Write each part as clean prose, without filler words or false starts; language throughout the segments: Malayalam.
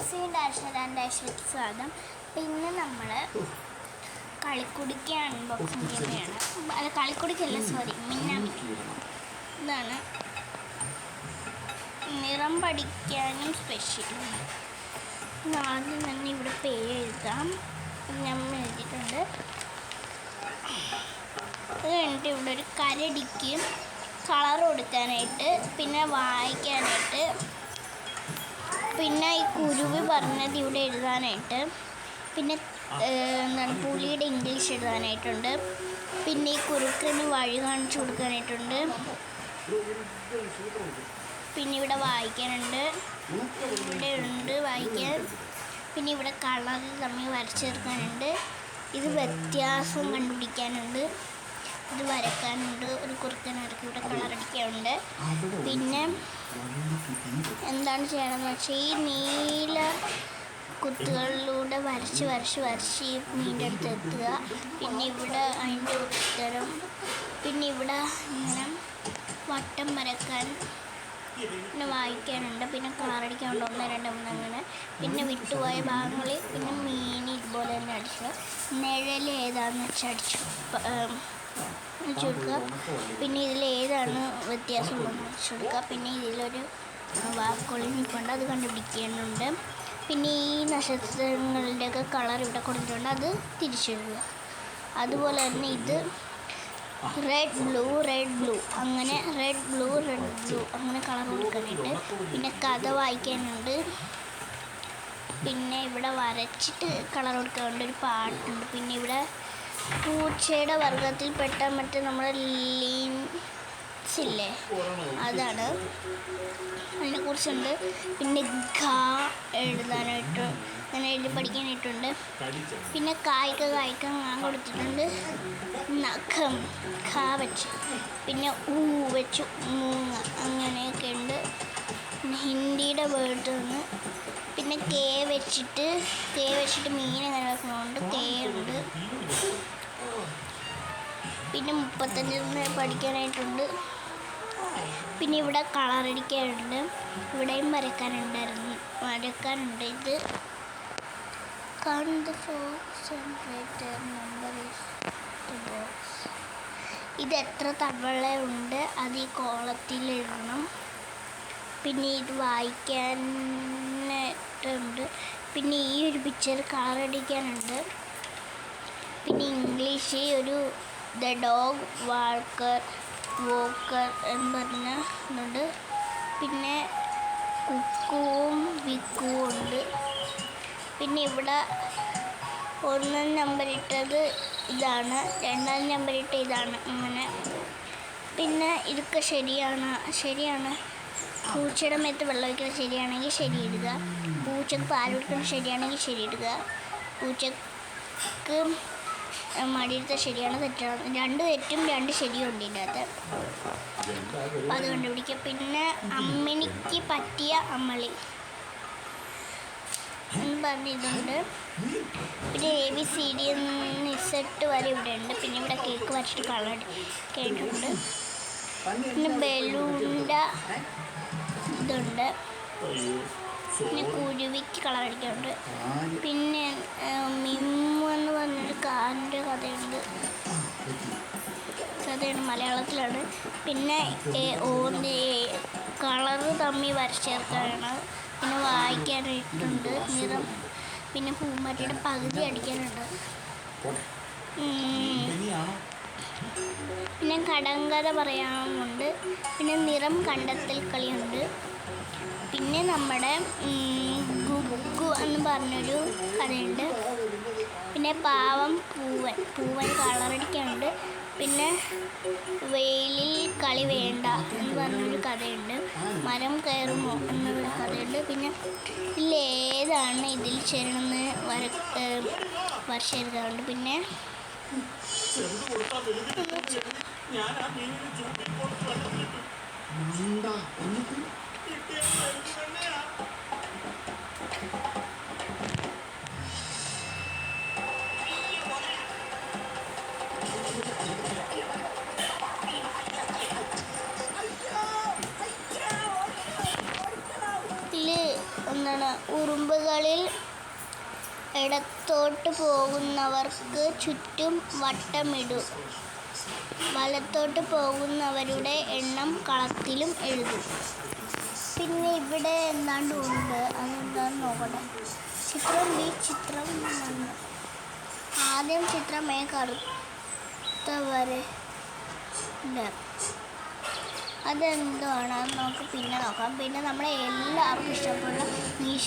ഡാഷിലേക്ക് സ്വാഗതം. പിന്നെ നമ്മൾ കളിക്കുടുക്ക അൺബോക്സിങ് ചെയ്യുകയാണ്. അല്ല, കളിക്കുടുക്കല്ല, സോറി, മിന്നാമി. ഇതാണ് നിറം പഠിക്കാനും സ്പെഷ്യൽ. ആദ്യം തന്നെ ഇവിടെ പേര് എഴുതാം. നമ്മൾ എഴുതിയിട്ടുണ്ട്. അത് കഴിഞ്ഞിട്ട് ഇവിടെ ഒരു കരടിക്ക് കളർ കൊടുക്കാനായിട്ട്, പിന്നെ വായിക്കാനായിട്ട്, പിന്നെ ഈ കുരുവി പറഞ്ഞത് ഇവിടെ എഴുതാനായിട്ട്, പിന്നെ എന്താണ് പുലിയുടെ ഇംഗ്ലീഷ് എഴുതാനായിട്ടുണ്ട്, പിന്നെ ഈ കുറുക്കന് വഴി കാണിച്ചു കൊടുക്കാനായിട്ടുണ്ട്, പിന്നെ ഇവിടെ വായിക്കാനുണ്ട്, ഇവിടെ ഉണ്ട് വായിക്കാൻ, പിന്നെ ഇവിടെ കളറിൽ തമ്മിൽ വരച്ചെടുക്കാനുണ്ട്, ഇത് വ്യത്യാസം കണ്ടുപിടിക്കാനുണ്ട്, ഇത് വരക്കാനുണ്ട്, ഒരു കുറുക്കൻ ഇറക്കി ഇവിടെ കളറടിക്കാനുണ്ട്. പിന്നെ എന്താണ് ചെയ്യണമെന്ന് വെച്ചാൽ ഈ നീല കുത്തുകളിലൂടെ വരച്ച് ഈ മീൻ്റെ അടുത്ത് എത്തുക. പിന്നെ ഇവിടെ അതിൻ്റെ ഉത്തരം, പിന്നെ ഇവിടെ ഇങ്ങനെ വട്ടം വരക്കാൻ, പിന്നെ വായിക്കാനുണ്ട്, പിന്നെ കളറടിക്കാനുണ്ട് 1, 2, 3 അങ്ങനെ. പിന്നെ വിട്ടുപോയ ഭാഗങ്ങളിൽ പിന്നെ മീൻ ഇതുപോലെ തന്നെ അടിച്ചു, നിഴൽ ഏതാണെന്ന് വെച്ചാൽ അടിച്ചു കൊടുക്കുക. പിന്നെ ഇതിലേതാണ് വ്യത്യാസമുള്ളതെന്ന് വെച്ച് കൊടുക്കുക. പിന്നെ ഇതിലൊരു വാക്കുകളിൽ നിൽപ്പുണ്ട്, അത് കണ്ടുപിടിക്കാനുണ്ട്. പിന്നെ ഈ നക്ഷത്രങ്ങളുടെയൊക്കെ കളർ ഇവിടെ കൊടുത്തിട്ടുണ്ട്, അത് തിരിച്ചെഴുതുക. അതുപോലെ തന്നെ ഇത് റെഡ് ബ്ലൂ അങ്ങനെ റെഡ് ബ്ലൂ അങ്ങനെ കളർ കൊടുക്കാനായിട്ട്. പിന്നെ കഥ വായിക്കാനുണ്ട്, പിന്നെ ഇവിടെ വരച്ചിട്ട് കളർ കൊടുക്കാനുണ്ട്, ഒരു പാട്ടുണ്ട്. പിന്നെ ഇവിടെ പൂച്ചയുടെ വർഗത്തിൽപ്പെട്ട മറ്റേ നമ്മുടെ ലിൻസില്ലേ, അതാണ്, അതിനെക്കുറിച്ചുണ്ട്. പിന്നെ എഴുതാനായിട്ട്, അങ്ങനെ എഴുതി പഠിക്കാനായിട്ടുണ്ട്. പിന്നെ കായ്ക്കാൻ ഞാൻ കൊടുത്തിട്ടുണ്ട്, നഖം വെച്ച്, പിന്നെ വെച്ചു മൂങ്ങ, അങ്ങനെയൊക്കെ ഉണ്ട്. പിന്നെ ഹിന്ദിയുടെ വേർഡ് ആണ്. പിന്നെ കെ വെച്ചിട്ട് മീൻ അങ്ങനെ വെക്കുന്നുണ്ട്, ഉണ്ട്. പിന്നെ 35 പഠിക്കാനായിട്ടുണ്ട്. പിന്നെ ഇവിടെ കളറടിക്കാനുണ്ട്, ഇവിടെയും വരക്കാനുണ്ട്. ഇത് ഇത് എത്ര തവളയുണ്ട് അത് ഈ കോളത്തിൽ എഴുതണം. പിന്നെ ഇത് വായിക്കാനായിട്ടുണ്ട്. പിന്നെ ഈ ഒരു പിക്ചർ കളറടിക്കാനുണ്ട്. പിന്നെ ഇംഗ്ലീഷ് ഒരു ദ ഡോഗ് വാക്കർ എന്ന് പറഞ്ഞുണ്ട്. പിന്നെ കുക്കുവും വിക്കുവും ഉണ്ട്. പിന്നെ ഇവിടെ 1 നമ്പർ ഇട്ടത് ഇതാണ്, 2 നമ്പർ ഇട്ട ഇതാണ്, അങ്ങനെ. പിന്നെ ഇതൊക്കെ ശരിയാണ്. പൂച്ചയുടെ മേത്ത് വെള്ളം ഒഴിക്കുന്നത് ശരിയാണെങ്കിൽ ശരി ഇടുക. പൂച്ചക്ക് പാൽ കൊടുക്കുന്നത് ശരിയാണെങ്കിൽ ശരി ഇടുക. പൂച്ചക്ക് മടിയെടുത്ത ശരിയാണ്, തെറ്റാണ്. 2 തെറ്റും 2 ശരിയും ഉണ്ട് ഇതിനകത്ത്, അപ്പം അത് കണ്ടുപിടിക്കുക. പിന്നെ അമ്മിണിക്ക് പറ്റിയ അമ്മളി എന്ന് പറഞ്ഞിട്ടുണ്ട്. പിന്നെ ABCD Z വരെ ഇവിടെ ഉണ്ട്. പിന്നെ ഇവിടെ കേക്ക് വരച്ചിട്ട് കളർ കേട്ടിട്ടുണ്ട്. പിന്നെ ബലൂണിൻ്റെ ഇതുണ്ട്. പിന്നെ കുരുവിക്ക് കളർ അടിക്കാനുണ്ട്. പിന്നെ മിമ്മു എന്ന് പറഞ്ഞൊരു കാറിൻ്റെ കഥയാണ്, മലയാളത്തിലാണ്. പിന്നെ കളറ് തമ്മിൽ വരച്ചേർക്കാനാണ്. പിന്നെ വായിക്കാനായിട്ടുണ്ട് നിറം. പിന്നെ പൂമ്പാറ്റയുടെ പകുതി അടിക്കാനുണ്ട്. പിന്നെ കടങ്കഥ പറയാനുണ്ട്. പിന്നെ നിറം കണ്ടെത്തൽ കളിയുണ്ട്. പിന്നെ നമ്മുടെ ഗുഗു എന്ന് പറഞ്ഞൊരു കഥയുണ്ട്. പിന്നെ പാവം പൂവൻ കളറടിക്കാനുണ്ട്. പിന്നെ വെയിലിൽ കളി വേണ്ട എന്ന് പറഞ്ഞൊരു കഥയുണ്ട്. മരം കയറുമോ എന്നൊരു കഥയുണ്ട്. പിന്നെ ഇതിലേതാണ് ഇതിൽ ചേരണമെന്ന് വരച്ചെഴുതാറുണ്ട്. പിന്നെ ഉറുമ്പുകളിൽ ഇടത്തോട്ട് പോകുന്നവർക്ക് ചുറ്റും വട്ടമിടും. വലത്തോട്ട് പോകുന്നവരുടെ എണ്ണം കളത്തിലും എഴുതും. പിന്നെ ഇവിടെ എന്താണ്ട് ഉണ്ട്, അതെന്താന്ന് നോക്കട്ടെ. ചിത്രം ബി, ചിത്രം 1. ആദ്യം ചിത്രം എ, കറുത്ത വരകൾ. അതെന്താണ് അത് നമുക്ക് പിന്നെ നോക്കാം. പിന്നെ നമ്മളെ എല്ലാവർക്കും ഇഷ്ടമുള്ള മീശ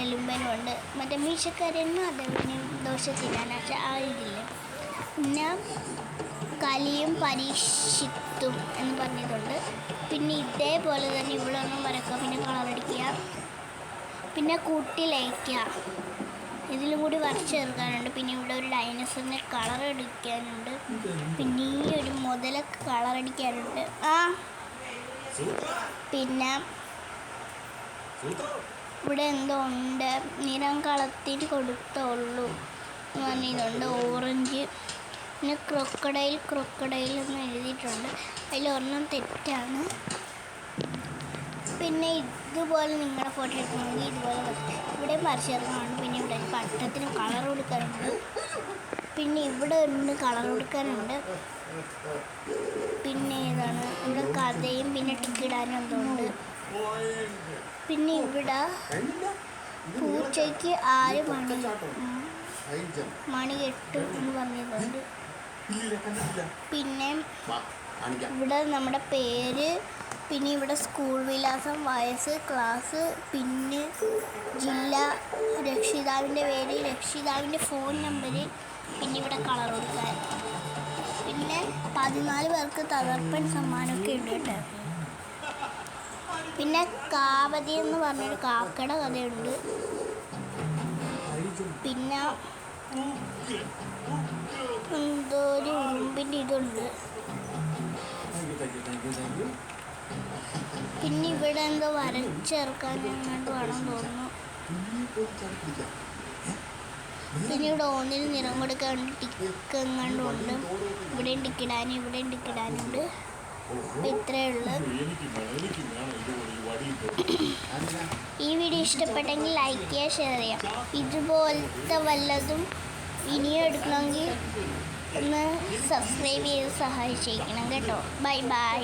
എലുമ്പനുണ്ട്. മറ്റേ മീശക്കാരനും അതേപോലെ ദോഷത്തിനാണ് ആ ഇതില്ലേ. പിന്നെ കലിയും പരീക്ഷിത്തും എന്ന് പറഞ്ഞതുണ്ട്. പിന്നെ ഇതേപോലെ തന്നെ ഇവിടെ ഒന്നും വരക്കുക, പിന്നെ കളറടിക്കുക, പിന്നെ കൂട്ടിലയക്കുക, ഇതിലും കൂടി വരച്ചെടുക്കാനുണ്ട്. പിന്നെ ഇവിടെ ഒരു ഡൈനോസറിനെ കളറടിക്കാനുണ്ട്. പിന്നെ ഈ ഒരു മുതലൊക്കെ കളറടിക്കാനുണ്ട്. പിന്നെ ഇവിടെ എന്തോ ഉണ്ട്, നിറം കളത്തിന് കൊടുത്തുള്ളൂ എന്ന് പറഞ്ഞിട്ടുണ്ട്. ഓറഞ്ച്. പിന്നെ ക്രൊക്കഡൈൽ എന്ന് എഴുതിയിട്ടുണ്ട്. അതിലൊരെണ്ണം തെറ്റാണ്. പിന്നെ ഇതുപോലെ നിങ്ങളുടെ ഫോട്ടോ എടുക്കണമെങ്കിൽ ഇതുപോലെ ഇവിടെ വരച്ചേർക്കാനുണ്ട്. പിന്നെ ഇവിടെ പട്ടത്തിന് കളർ കൊടുക്കാനുണ്ട്. പിന്നെ ഇവിടെ ഉണ്ട് കളർ കൊടുക്കാനുണ്ട്. പിന്നെ ഏതാണ് ഇവിടെ കഥയും പിന്നെ ടിക്കിടാനും എന്തുണ്ട്. പിന്നെ ഇവിടെ പൂച്ചയ്ക്ക് 6 മണി കെട്ടും എന്ന് പറഞ്ഞിട്ടുണ്ട്. പിന്നെ ഇവിടെ നമ്മുടെ പേര്, പിന്നെ ഇവിടെ സ്കൂൾ വിലാസം, വയസ്സ്, ക്ലാസ്, പിന്നെ ജില്ല, രക്ഷിതാവിൻ്റെ പേര്, രക്ഷിതാവിൻ്റെ ഫോൺ നമ്പർ, പിന്നെ ഇവിടെ കളർ കൊടുക്കാൻ. പിന്നെ 14 പേർക്ക് തകർപ്പൻ സമ്മാനമൊക്കെ ഉണ്ട് കേട്ടോ. പിന്നെ കാവതി എന്ന് പറഞ്ഞൊരു കാക്കയുടെ കഥയുണ്ട്. പിന്നെ എന്തോ ഒരു ഉറുമ്പിൻ്റെ ഇതുണ്ട്. പിന്നെ ഇവിടെ എന്തോ വരച്ചേർക്കാൻ എങ്ങാണ്ട് വേണം തോന്നുന്നു. പിന്നെ ഇവിടെ ഒന്നിന് നിറം കൊടുക്കാനുണ്ട്, ടിക്ക് എങ്ങാണ്ടും ഉണ്ട്. ഇവിടെയും ടിക്കിടാനും ഇവിടെയും ടിക്കിടാനുണ്ട്. ഇത്രയേ ഉള്ളൂ. ഈ വീഡിയോ ഇഷ്ടപ്പെട്ടെങ്കിൽ ലൈക്ക് ചെയ്യുക, ഷെയർ ചെയ്യുക. ഇതുപോലത്തെ വല്ലതും ഇനിയും എടുക്കണമെങ്കിൽ ഒന്ന് സബ്സ്ക്രൈബ് ചെയ്ത് സഹായിച്ചേക്കണം കേട്ടോ. Bye bye.